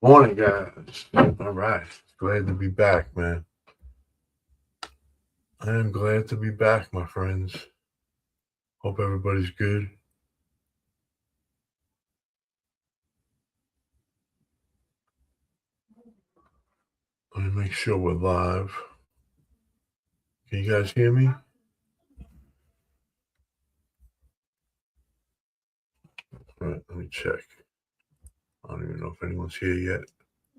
Morning, guys. All right. Glad to be back, man. I am glad to be back, my friends. Hope everybody's good. Let me make sure we're live. Can you guys hear me? All right, let me check. I don't even know if anyone's here yet.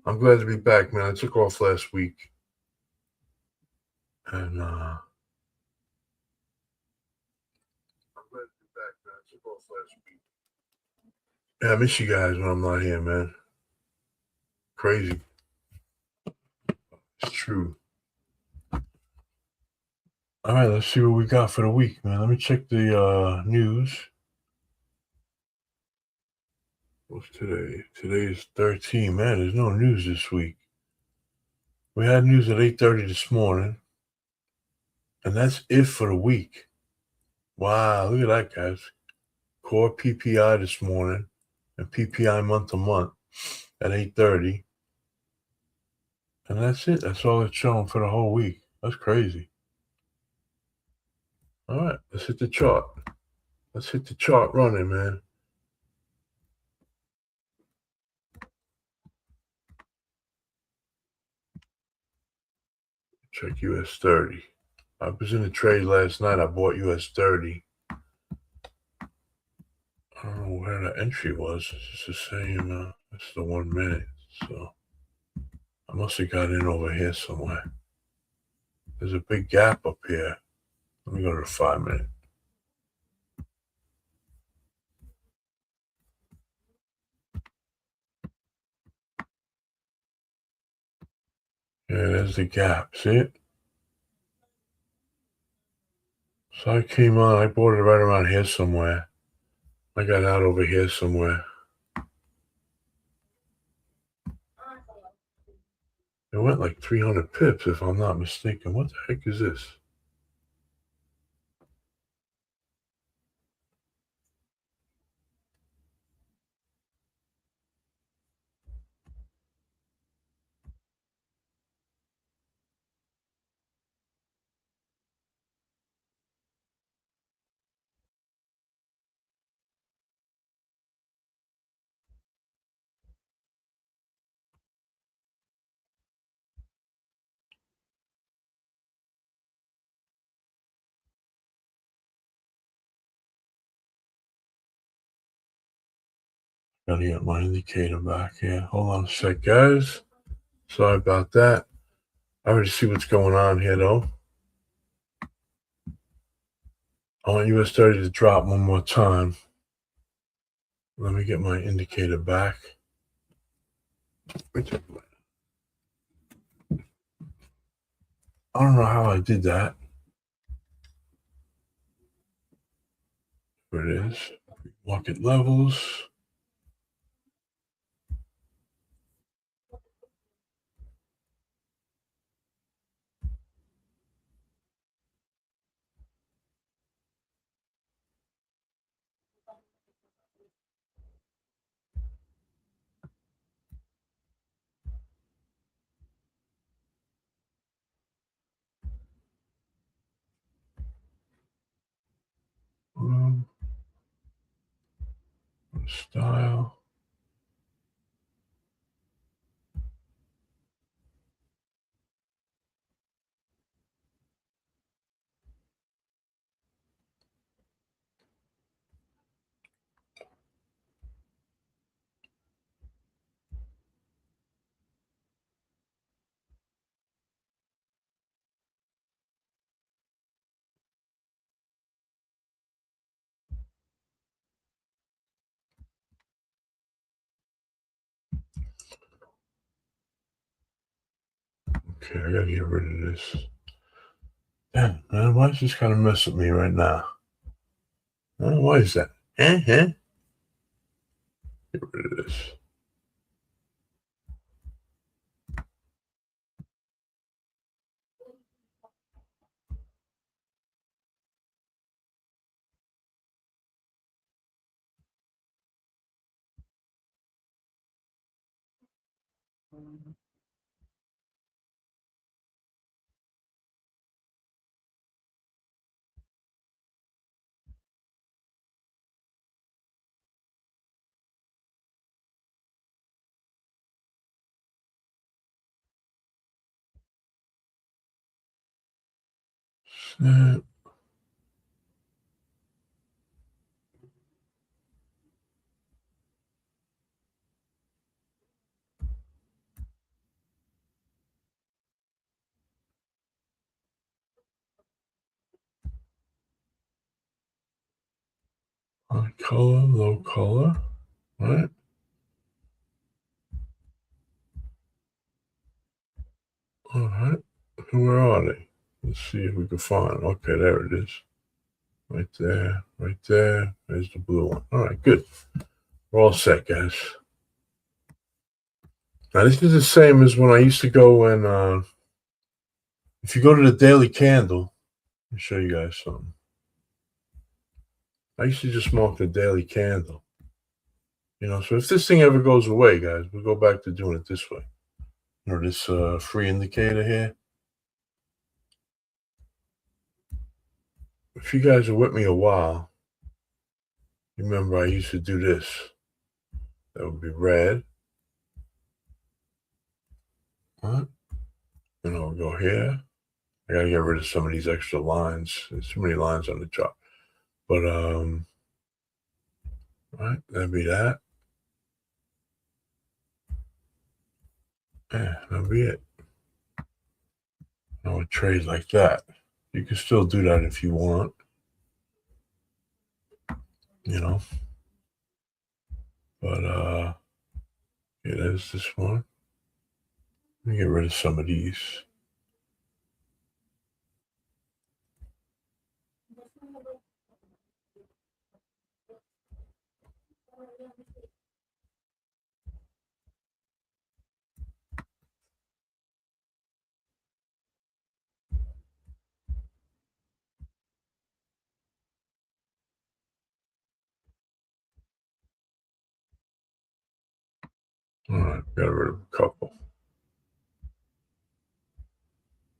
I'm glad to be back, man. I took off last week. And I'm glad to be back, man. I took off last week. Yeah, I miss you guys when I'm not here, man. Crazy. It's true. All right, let's see what we got for the week, man. Let me check the news. What's today? Today is 13. Man, there's no news this week. We had news at 8:30 this morning, and that's it for the week. Wow, look at that, guys. Core PPI this morning and PPI month to month at 8:30. And that's it. That's all it's showing for the whole week. That's crazy. All right, let's hit the chart. Let's hit the chart running, man. Check US 30. I was in the trade last night. I bought US 30. I don't know where the entry was. It's the same. It's the 1 minute. So I must have got in over here somewhere. There's a big gap up here. Let me go to the 5 minute. Yeah, there's the gap. See it? So I came on. I bought it right around here somewhere. I got out over here somewhere. It went like 300 pips, if I'm not mistaken. What the heck is this? Gotta get my indicator back here. Hold on a sec, guys. Sorry about that. I already see what's going on here, though. I want US 30 to drop one more time. Let me get my indicator back. I don't know how I did that. Here it is. Market levels. Style. Okay, I gotta get rid of this. Damn, man, why is this kind of messing with me right now? Why is that? Get rid of this. High color, low color, right? All right. Where are they? Let's see if we can find. Okay, there it is. Right there, right there. There's the blue one. All right, good. We're all set, guys. Now, this is the same as when I used to go and if you go to the Daily Candle, let me show you guys something. I used to just mark the Daily Candle. You know, so if this thing ever goes away, guys, we'll go back to doing it this way. You know, this free indicator here. If you guys are with me a while, you remember I used to do this. That would be red. Right? And I'll go here. I gotta get rid of some of these extra lines. There's too many lines on the chart. But right, that'd be that. Yeah, that'll be it. I would trade like that. You can still do that if you want. You know. But yeah, there's this one. Let me get rid of some of these. All right, got rid of a couple.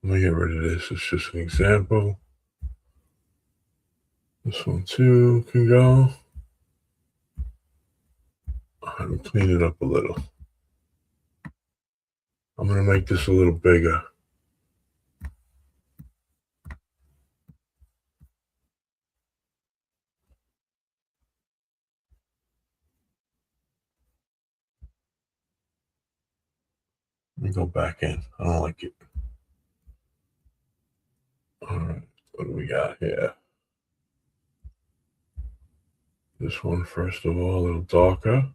Let me get rid of this. It's just an example. This one too can go. Let me clean it up a little. I'm going to make this a little bigger. Let me go back in. I don't like it. All right, what do we got here? This one, first of all, a little darker.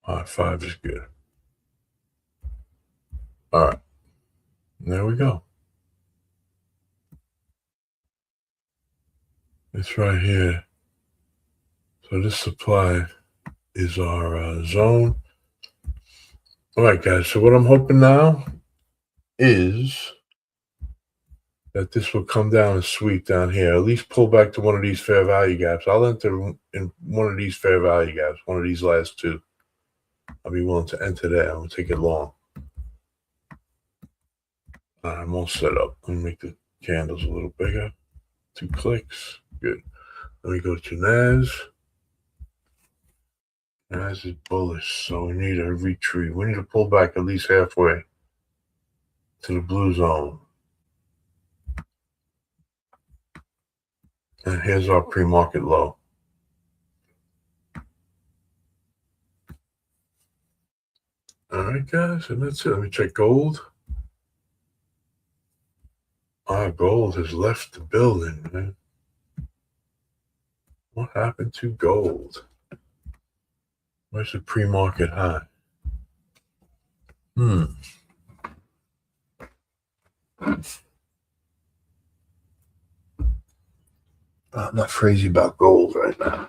All right, 5 is good. All right, there we go. It's right here. So this supply is our zone. All right, guys. So what I'm hoping now is that this will come down and sweep down here. At least pull back to one of these fair value gaps. I'll enter in one of these fair value gaps, one of these last two. I'll be willing to enter there. I won't take it long. All right, I'm all set up. Let me make the candles a little bigger. 2 clicks. Good. Let me go to NAS. NAS is bullish, so we need a retreat. We need to pull back at least halfway to the blue zone. And here's our pre-market low. All right, guys, and that's it. Let me check gold. Our gold has left the building, man. What happened to gold? Where's the pre-market high? I'm not crazy about gold right now.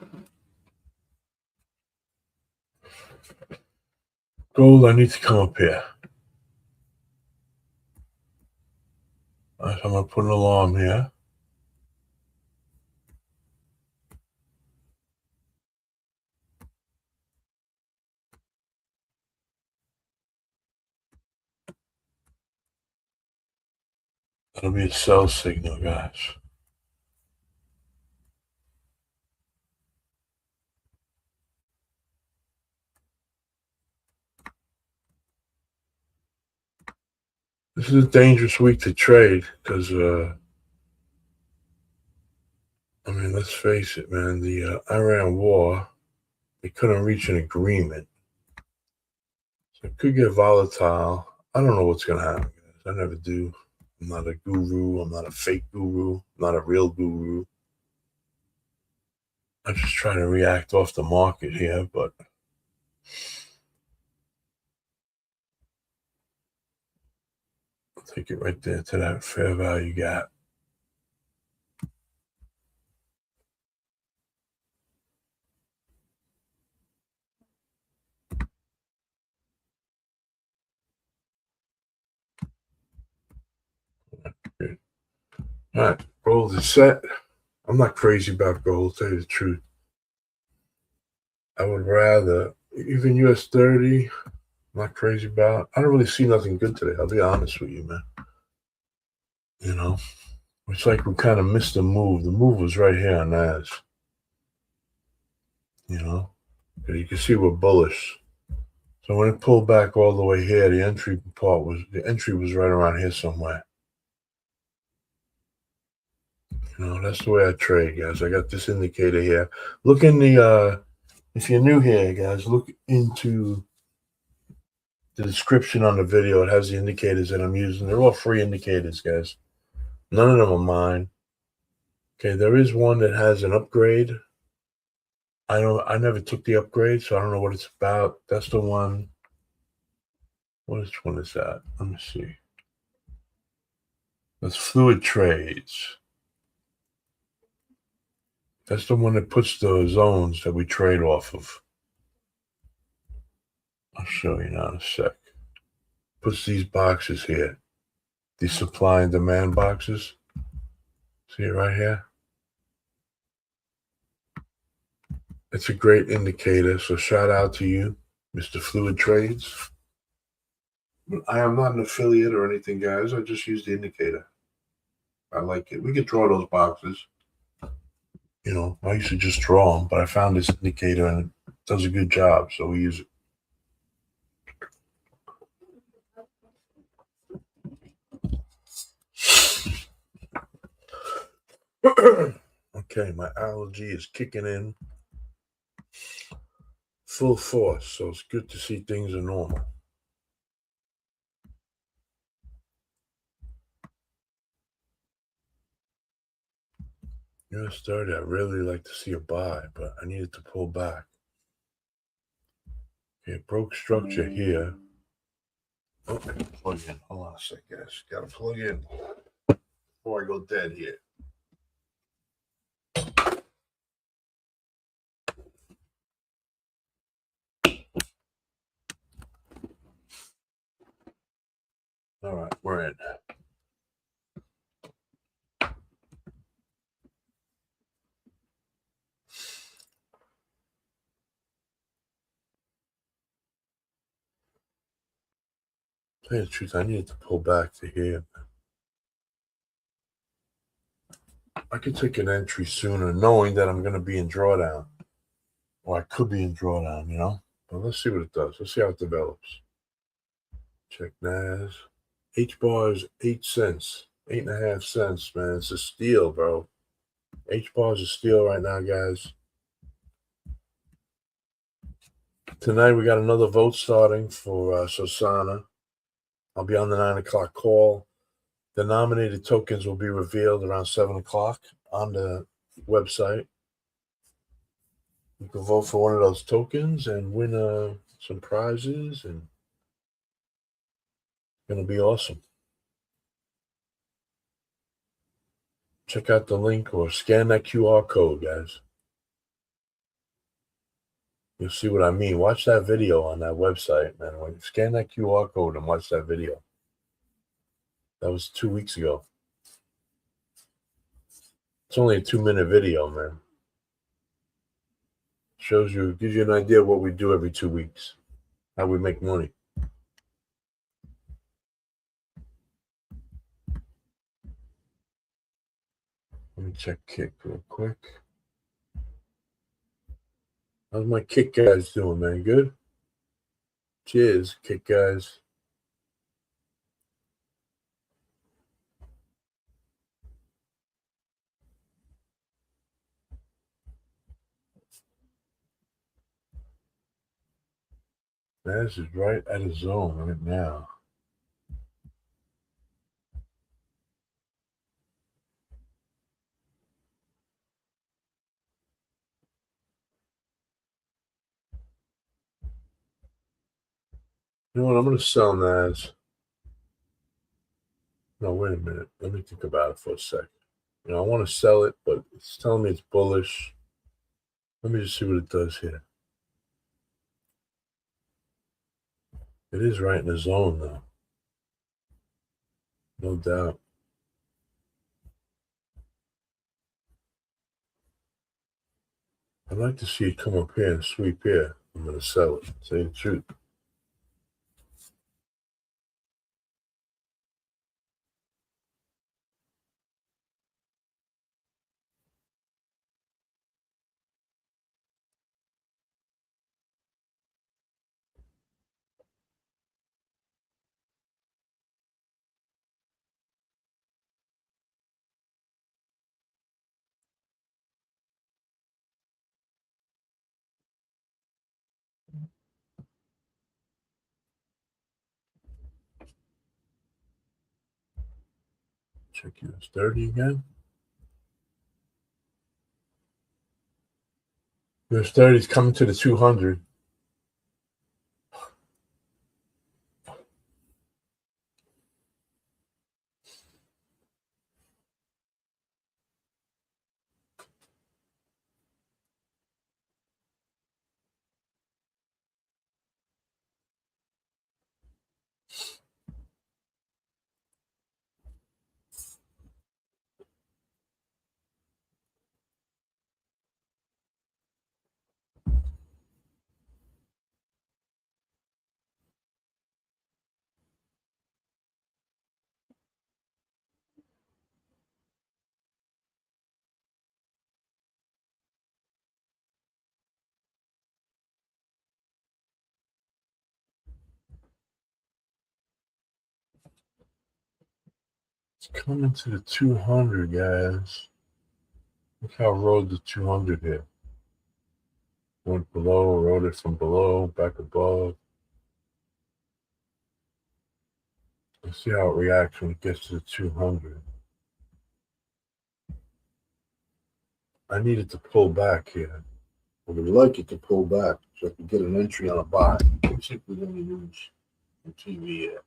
Gold, I need to come up here. All right, so I'm going to put an alarm here. That'll be a sell signal, guys. This is a dangerous week to trade because, I mean, let's face it, man. The Iran war, they couldn't reach an agreement. So it could get volatile. I don't know what's going to happen, guys. I never do. I'm not a guru. I'm not a fake guru. I'm not a real guru. I'm just trying to react off the market here, but I'll take it right there to that fair value gap. Good. All right, gold is set. I'm not crazy about gold, to tell you the truth. I would rather, even US 30, I'm not crazy about. I don't really see nothing good today. I'll be honest with you, man. You know, it's like we kind of missed the move. The move was right here on NAS. You know, you can see we're bullish. So when it pulled back all the way here, the entry was right around here somewhere. You know, that's the way I trade, guys. I got this indicator here. Look in the if you're new here, guys, look into the description on the video. It has the indicators that I'm using. They're all free indicators, guys. None of them are mine. Okay, there is one that has an upgrade. I never took the upgrade, so I don't know what it's about. That's the one. Which one is that? Let me see. That's FluidTrades. That's the one that puts the zones that we trade off of. I'll show you now in a sec. Puts these boxes here. These supply and demand boxes. See it right here? It's a great indicator, so shout out to you, Mr. FluidTrades. But I am not an affiliate or anything, guys. I just use the indicator. I like it. We could draw those boxes. You know, I used to just draw them, but I found this indicator and it does a good job, so we use it. Okay, my allergy is kicking in full force, so it's good to see things are normal. US 30, I really like to see a buy, but I needed to pull back. Okay, it broke structure here. Okay, plug in. Hold on a sec, guys. Gotta plug in before I go dead here. All right, we're in. Tell you the truth, I needed to pull back to here. I could take an entry sooner, knowing that I'm going to be in drawdown, or I could be in drawdown, you know. But let's see what it does. Let's see how it develops. Check NAS. H bar is 8 cents, 8.5 cents, man. It's a steal, bro. H bar is a steal right now, guys. Tonight we got another vote starting for Sosana. I'll be on the 9 o'clock call. The nominated tokens will be revealed around 7 o'clock on the website. You can vote for one of those tokens and win some prizes, and it's going to be awesome. Check out the link or scan that QR code, guys. You'll see what I mean. Watch that video on that website, man. When you scan that QR code and watch that video. That was 2 weeks ago. It's only a 2-minute video, man. Gives you an idea of what we do every 2 weeks, how we make money. Let me check kick real quick. How's my kick guys doing, man? Good? Cheers, kick guys. Man, this is right at a zone right now. You know what? I'm going to sell NAS. No, wait a minute. Let me think about it for a second. You know, I want to sell it, but it's telling me it's bullish. Let me just see what it does here. It is right in the zone, though. No doubt. I'd like to see it come up here and sweep here. I'm going to sell it. Say the truth. Check US 30 again. US 30 is coming to the 200. It's coming to the 200, guys. Look how it rode the 200 here. Went below, rode it from below, back above. Let's see how it reacts when it gets to the 200. I need it to pull back here. I would like it to pull back so I can get an entry on a buy. Let's see if we're going to use on TV here.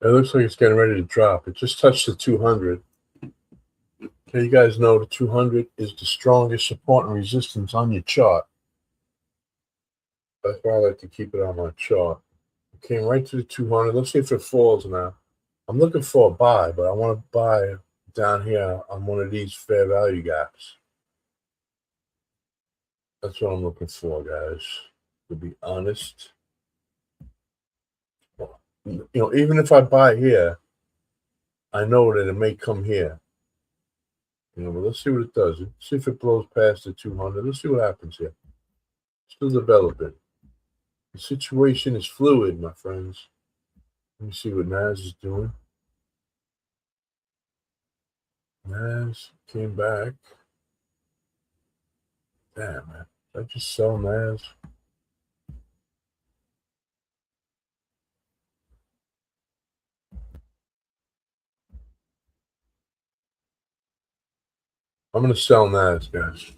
It looks like it's getting ready to drop. It just touched the 200. Okay, you guys know the 200 is the strongest support and resistance on your chart. That's why I like to keep it on my chart. It came right to the 200. Let's see if it falls now. I'm looking for a buy, but I want to buy down here on one of these fair value gaps. That's what I'm looking for, guys. To be honest, even if I buy here, I know that it may come here. But let's see what it does. Let's see if it blows past the 200. Let's see what happens here. Still developing. The situation is fluid, my friends. Let me see what Nas is doing. Nas came back. Damn, man. Did I just sell Nas? I'm going to sell Nas, guys.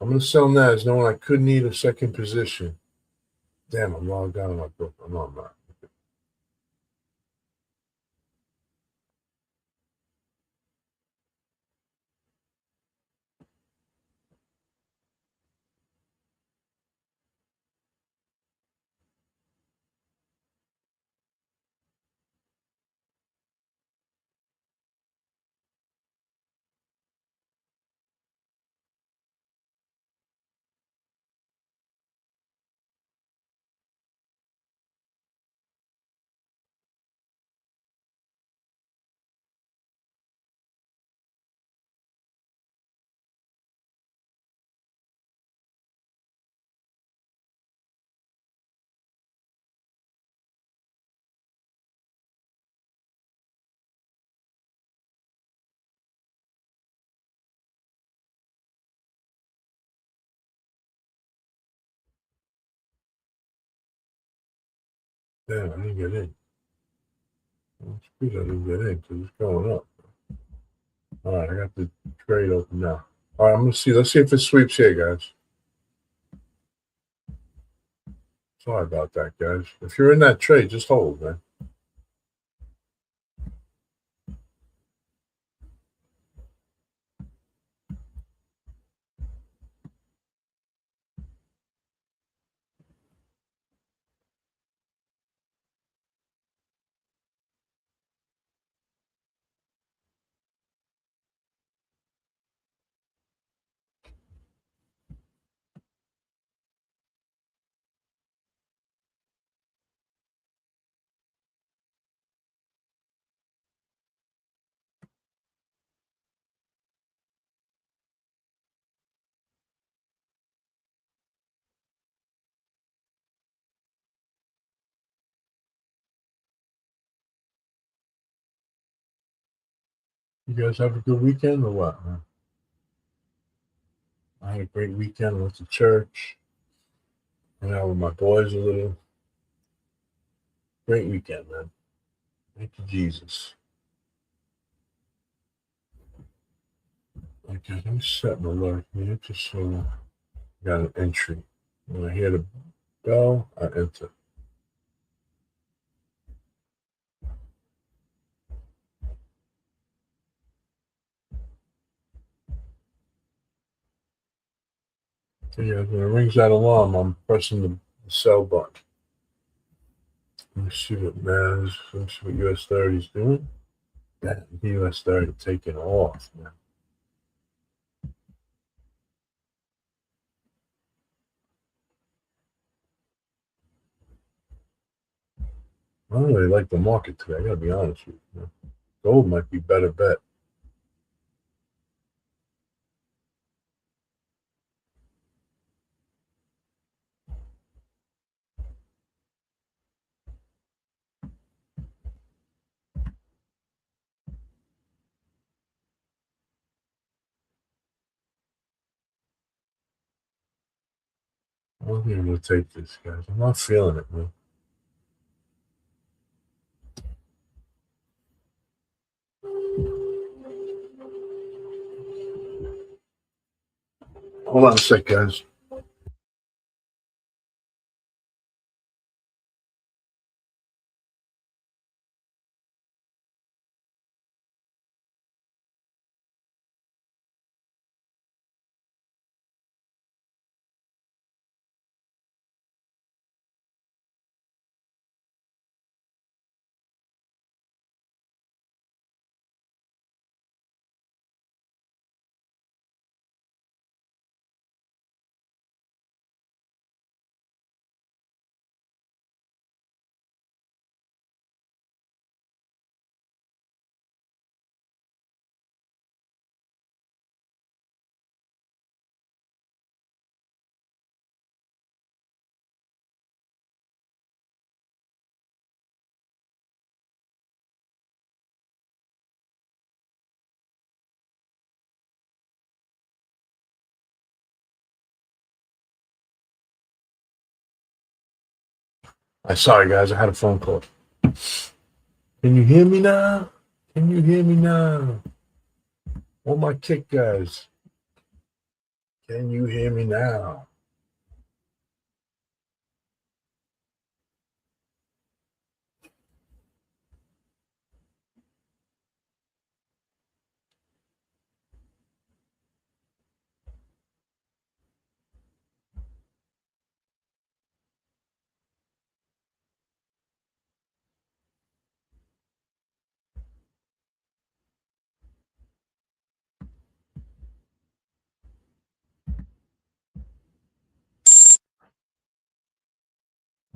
I'm going to sell Nas knowing I could need a second position. Damn, I'm logged out of my book. I'm not. Damn, I didn't get in. It's good I didn't get in because it's going up. All right, I got the trade open now. All right, I'm going to see. Let's see if it sweeps here, guys. Sorry about that, guys. If you're in that trade, just hold, man. You guys have a good weekend or what, man? I had a great weekend. I went to church. Went out with my boys a little. Great weekend, man. Thank you, Jesus. Okay, let me set an alert here just so I got an entry. When I hear the bell, I enter. So yeah, when it rings that alarm, I'm pressing the sell button. Let me see what NAS, let me see what US 30 is doing. Damn, the US 30 taking off, man. I don't really like the market today. I gotta be honest with you. Gold might be better bet. I don't think I'm gonna take this, guys. I'm not feeling it, man. Hold on a sec, guys. I'm sorry, guys. I had a phone call. Can you hear me now? Can you hear me now? All my kick guys. Can you hear me now?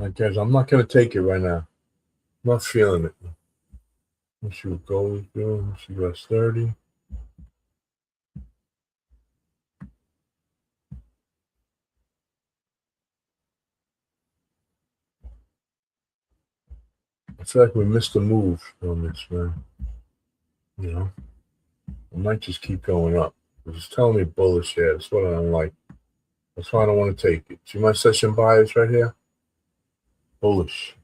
All right, guys, I'm not going to take it right now. I'm not feeling it. Let's see what gold is doing. Let's see what's 30. I feel like we missed a move on this, man. You know, I might just keep going up. It's telling me bullish here. That's what I don't like. That's why I don't want to take it. See my session bias right here? Bullish.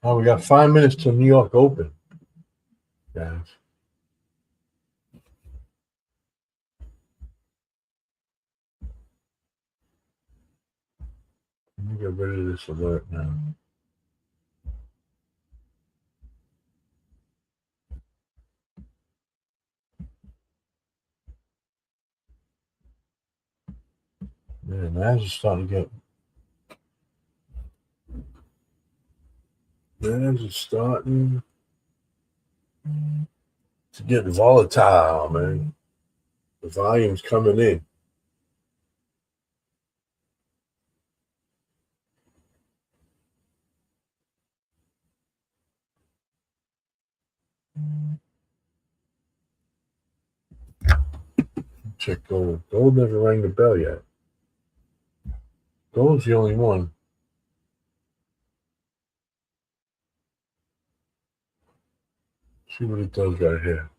Oh, we got 5 minutes till New York Open, guys. Let me get rid of this alert now. Man, Nas is starting to get. Nas is starting to get volatile, man. The volume's coming in. Check gold. Gold never rang the bell yet. Gold's the only one. See what it does right here.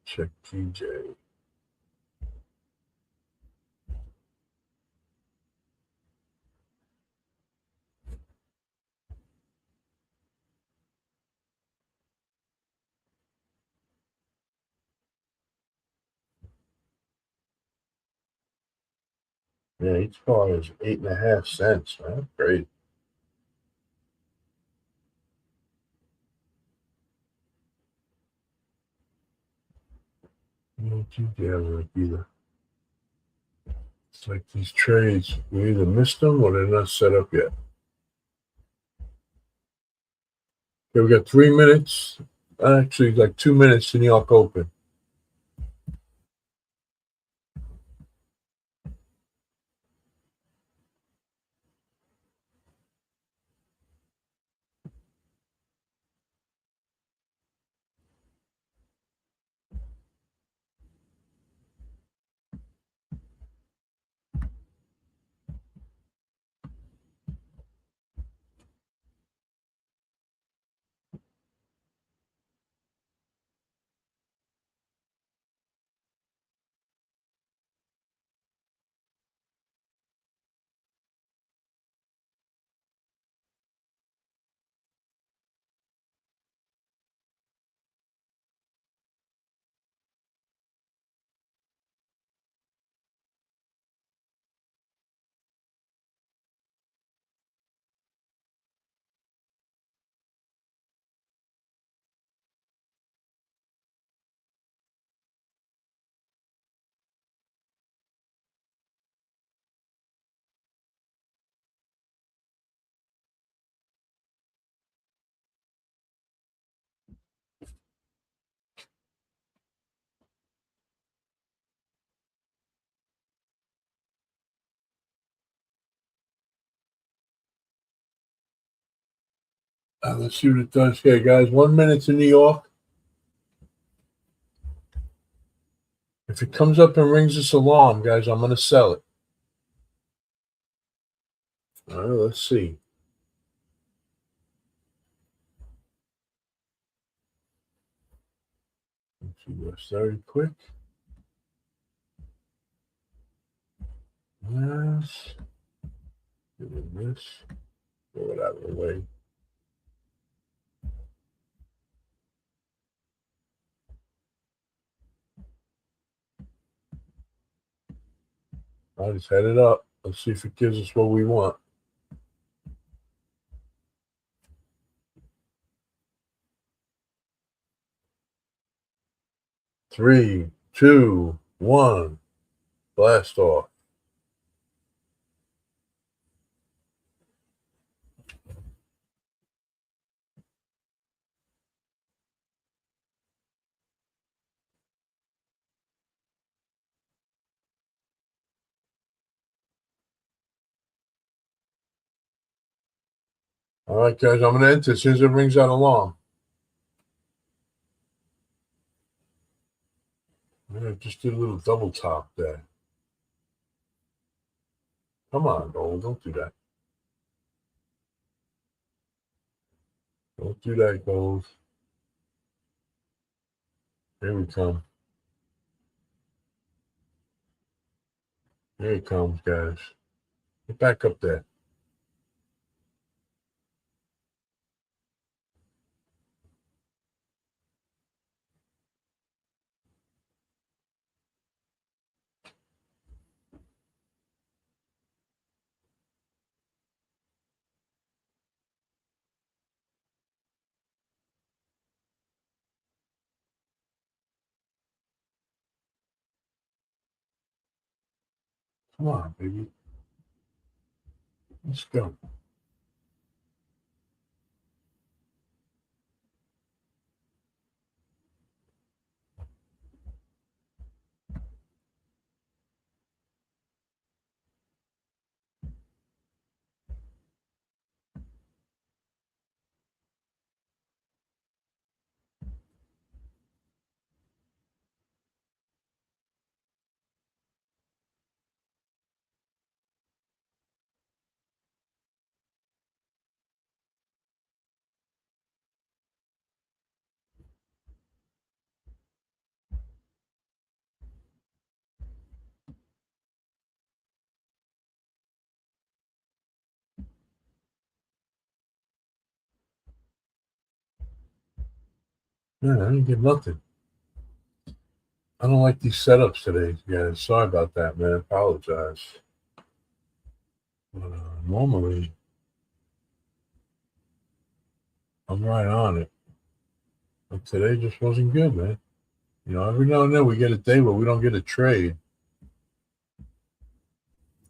Check TJ. Yeah, each bar is 8.5 cents, man. Great. No TJ like either. It's like these trades, we either missed them or they're not set up yet. Okay, we got 3 minutes. Actually, like 2 minutes to New York Open. Let's see what it does here, guys. 1 minute to New York. If it comes up and rings this alarm, guys, I'm going to sell it. All right, let's see. Let's see what's very quick. Yes. Doing this. Throw it out of the way. I just head it up. Let's see if it gives us what we want. Three, two, one. Blast off. All right, guys, I'm going to enter as soon as it rings that alarm. I just did a little double top there. Come on, gold. Don't do that. Don't do that, gold. Here we come. Here it comes, guys. Get back up there. Come on, baby. Let's go. Man, I didn't get nothing. I don't like these setups today, guys. Sorry about that, man. Apologize. But normally, I'm right on it. But today just wasn't good, man. You know, every now and then we get a day where we don't get a trade.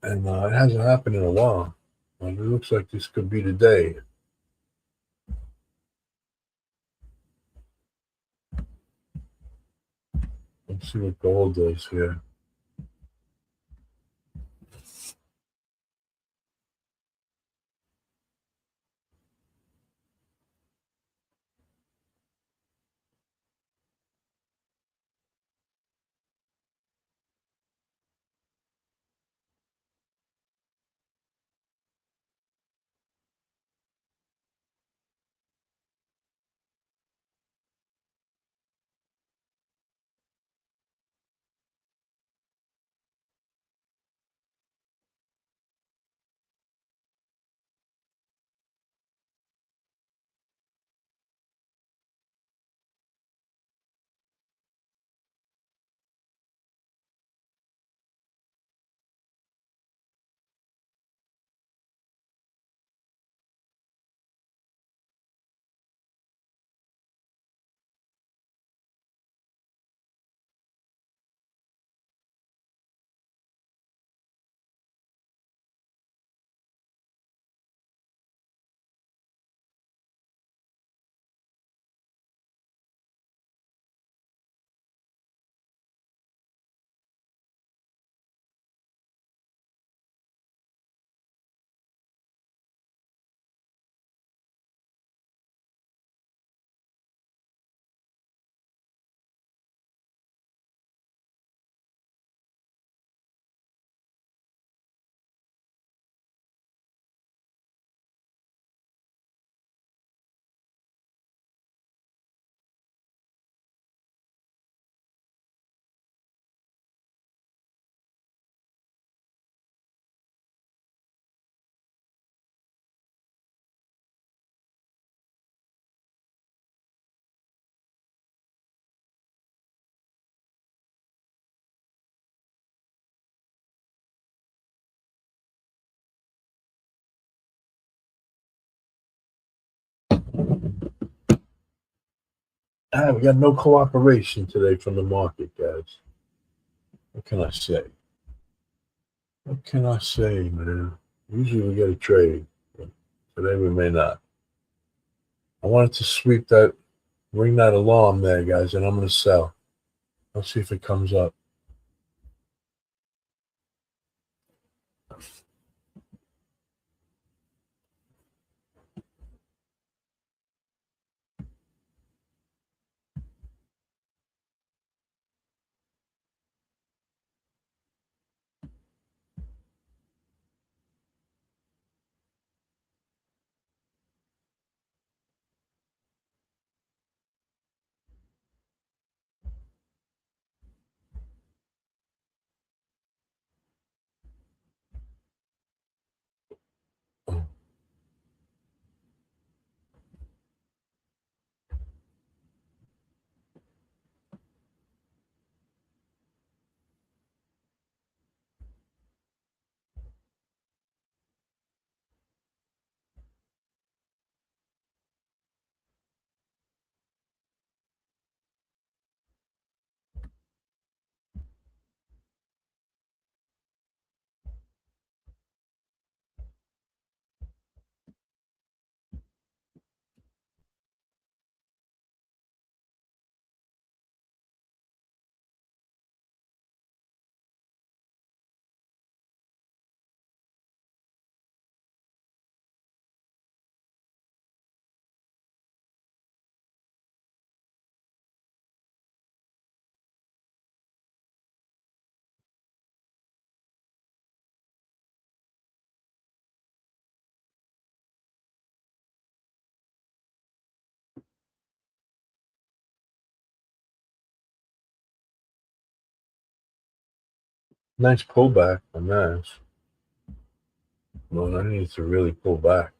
And it hasn't happened in a while. And it looks like this could be the day. Let's see what gold does here. We got no cooperation today from the market, guys. What can I say? What can I say, man? Usually we get a trade, but today we may not. I wanted to sweep that, ring that alarm there, guys, and I'm going to sell. Let's see if it comes up. Oh, nice pullback on that. Well, I need to really pull back.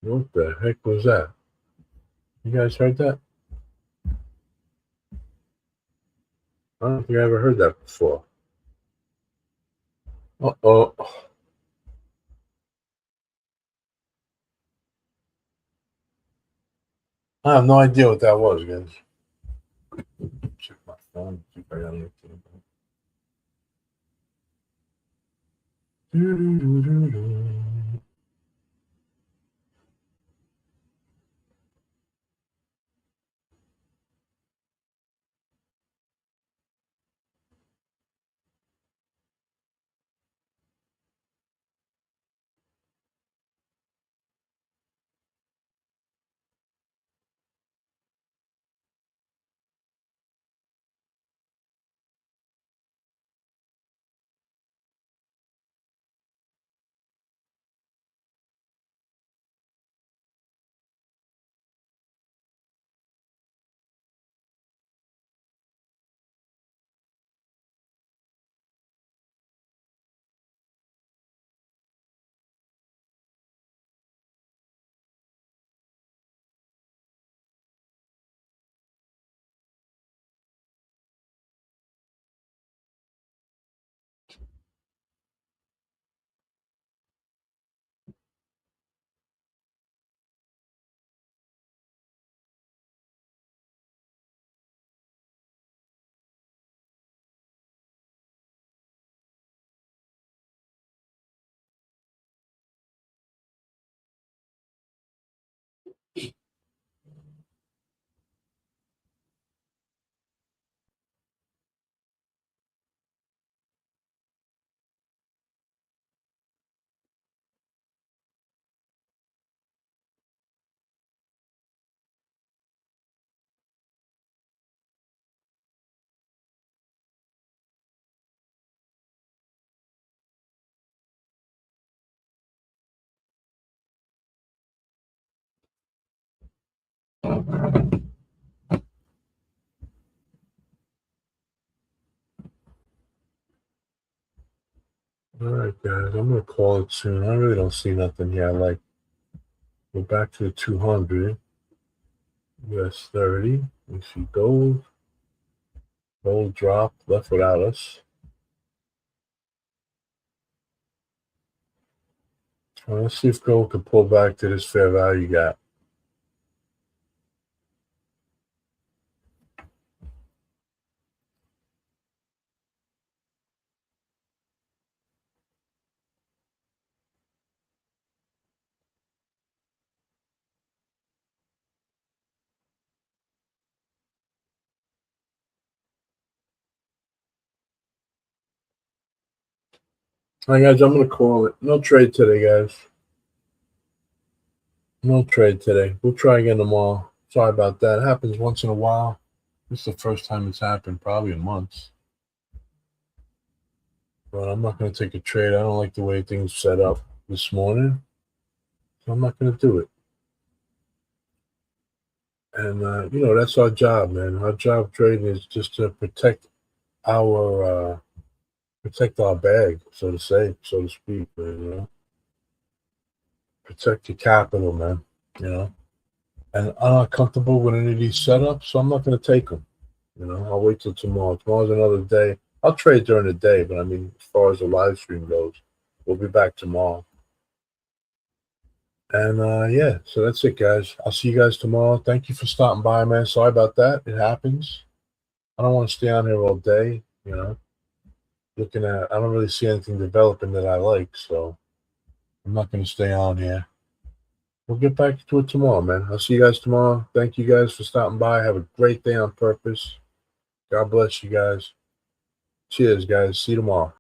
What the heck was that? You guys heard that? I don't think I ever heard that before. Uh-oh. I have no idea what that was, guys. Check my phone. See if I got anything. All right, guys. I'm gonna call it soon. I really don't see nothing here I like. Go back to the 200. US 30. We see gold. Gold dropped, left without us. Let's see if gold can pull back to this fair value gap. All right, guys, I'm going to call it. No trade today, guys. No trade today. We'll try again tomorrow. Sorry about that. It happens once in a while. This is the first time it's happened, probably in months. But I'm not going to take a trade. I don't like the way things set up this morning. So I'm not going to do it. And, that's our job, man. Our job trading is just to protect our bag, so to speak, man, Protect your capital, man, And I'm not comfortable with any of these setups, so I'm not going to take them. I'll wait till tomorrow. Tomorrow's another day. I'll trade during the day, but as far as the live stream goes, we'll be back tomorrow. And so that's it, guys. I'll see you guys tomorrow. Thank you for stopping by, man. Sorry about that. It happens. I don't want to stay on here all day, I don't really see anything developing that I like, so I'm not going to stay on here. We'll get back to it tomorrow, man. I'll see you guys tomorrow. Thank you guys for stopping by. Have a great day on purpose. God bless you guys. Cheers, guys. See you tomorrow.